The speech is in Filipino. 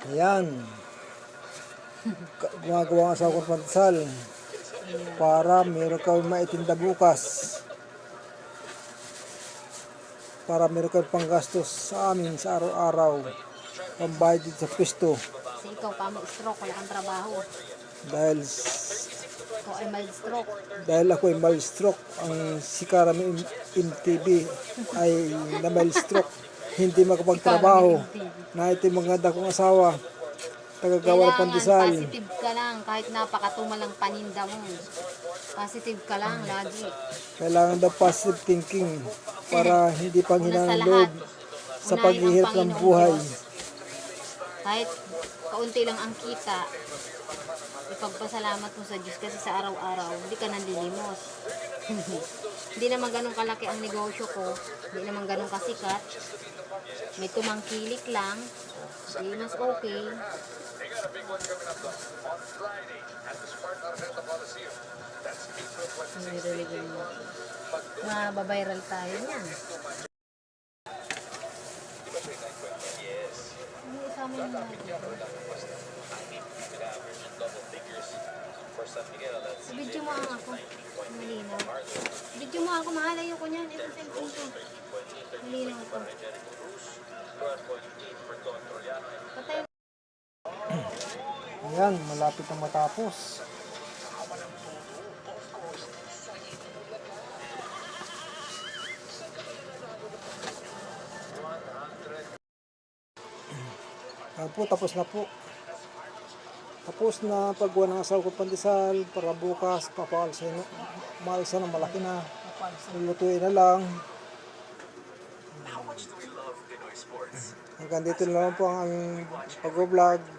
Ayan. Gumagawa ang asawa kong pandesal para meron kami maitinda bukas. Para meron kami panggastos sa amin sa araw-araw. Pambayad dito sa pwesto. Kasi ikaw pa mag-stroke, wala kang trabaho. Dahil Ikaw ay mild stroke. ako ay mild stroke. Ang si Karami MTV ay na mild stroke. Hindi makapagtrabaho. Na ito yung maganda kong asawa. Tagagawa ng pandesal. Positive ka lang kahit napakatumalang paninda mo. Positive ka lang lagi. Kailangan daw positive thinking para hindi panghina ng loob sa paghihirap ng buhay. Kahit kaunti lang ang kita, ipagpasalamat mo sa Diyos kasi sa araw-araw, hindi ka nanlilimos. Hindi naman ganun kalaki ang negosyo ko. Hindi naman ganun kasikat. May tumangkilik lang. Hindi mas okay. Mababiral tayo niyan. Ano isama yung mga video mo ang ako. Malinaw. Video mo ako, mahal. Ayoko niyan. Ito cellphone ko. Malinaw ito. Patay. Ayan, malapit na matapos. Ayan po, tapos na po. Tapos na paggawa ng asawa ko pandesal para bukas papaalsa na malaki na. Lulutuin na lang. Hanggang dito na lang po ang aming pag-vlog.